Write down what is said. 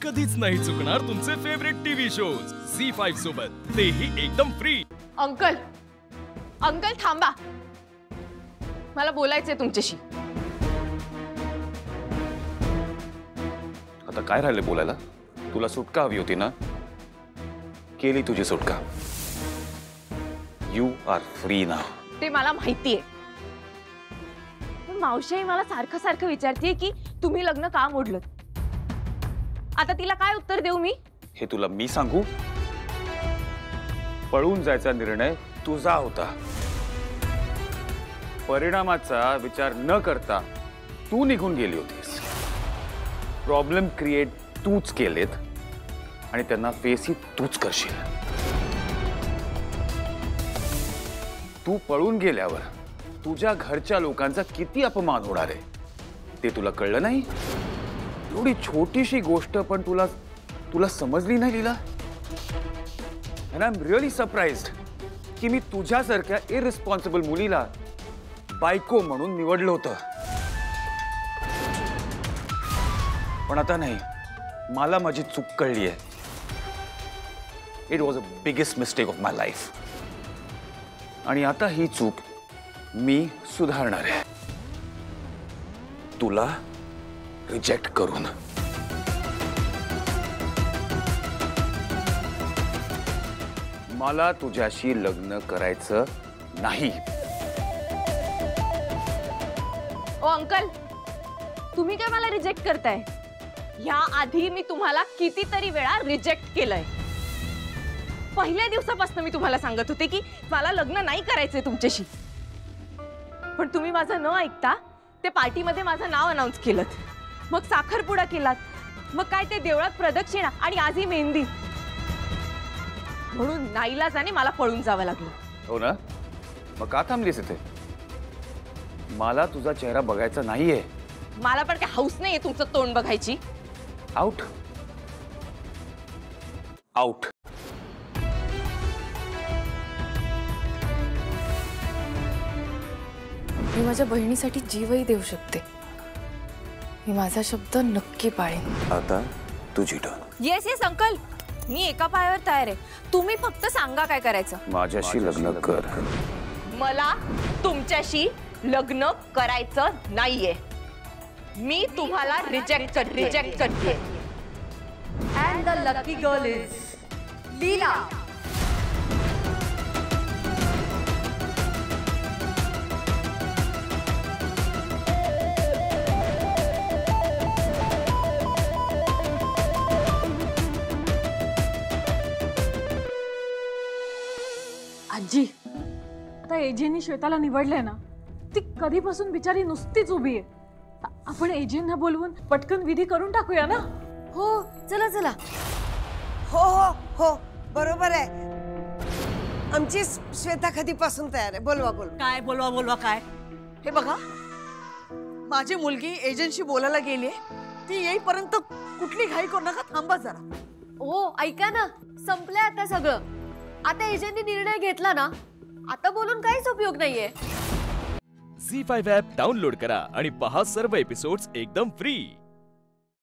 कधीच नाही चुकणार तुमचे फेवरेट टीव्ही शोज झी5 सोबत, तेही एकदम फ्री। अंकल अंकल थांबा, मला बोलायचंय तुमच्याशी। आता काय राहिले बोलायला? तुला सुटका हवी होती ना, केली तुझी सुटका। You are free now. ते मला माहितीये, पण मावशी मला सारखं सारखं विचारतीये की तुम्ही लग्न का मोडलं। आता तिला काय उत्तर देऊ मी? हे तुला मी सांगू? पळून जायचा निर्णय तुझा होता, परिणामाचा विचार न करता तू निघून गेली होतीस। प्रॉब्लेम क्रिएट तूच केलेत आणि त्यांना फेसही तूच करशील। तू पळून गेल्यावर तुझ्या घरच्या लोकांचा किती अपमान होणार आहे ते तुला कळलं नाही? एवढी छोटीशी गोष्ट पण तुला समजली नाही लीला। And I'm really surprised की मी तुझ्यासारख्या इररिस्पॉन्सिबल मुलीला बायको म्हणून निवडलं होतं। पण आता नाही, मला माझी चूक कळली आहे। It was a biggest mistake of my life आणि आता ही चूक मी सुधारणार आहे, तुला रिजेक्ट करून। मला तुझ्याशी लग्न करायचं नाही। ओ अंकल, तुम्ही काय मला रिजेक्ट करताय? या आधी मी तुम्हाला कितीतरी वेळा रिजेक्ट केलंय। पहिल्या दिवसापासून मी तुम्हाला सांगत होते की मला लग्न नाही करायचंय तुमच्याशी, पण तुम्ही माझं न ऐकता ते पार्टीमध्ये माझं नाव अनाउन्स केलं, मग साखरपुडा केलात, मग काय ते देवळात प्रदक्षिणा आणि आजही मेहंदी। म्हणून नाईलाजाने मला पळून जावं लागलं। हो ना, मग का थांबलीस इथे? मला तुझा चेहरा बघायचा नाहीये। मला पण काय हौस नाहीये तुमचं तोंड बघायची। Out out. मी माझ्या बहिणीसाठी जीवही देऊ शकते। मी माझा शब्द नक्की पाळेन। आता तुझी टर्न। येस येस अंकल, मी एका पायावर तयार आहे, तुम्ही फक्त सांगा काय करायचं। माझ्याशी लग्न कर। मला तुमच्याशी लग्न करायचं नाहीये, मी तुम्हाला रिजेक्ट करते। And the lucky girl is लीला। आजी, आता एजेंनी श्वेताला निवडलंय ना, ती कधीपासून बिचारी नुसतीच उभी आहे। आपण एजेंना बोलवून पटकन विधी करून टाकूया ना? हो चला चला। हो हो हो बरोबर आहे, आमची श्वेता कधीपासून तयार आहे। बोलवा बोलवा। काय बोलवा काय? हे बघा, माझी मुलगी एजंटशी बोलायला गेली, ती येईपर्यंत कुठली घाई करू नका, थांबा जरा। ओ ऐका ना, संपलंय आता सगळं। आता एजंटने निर्णय घेतला ना, आता बोलून काहीच उपयोग नाहीये। झी5 ॲप डाउनलोड करा आणि पहा सर्व एपिसोड्स एकदम फ्री।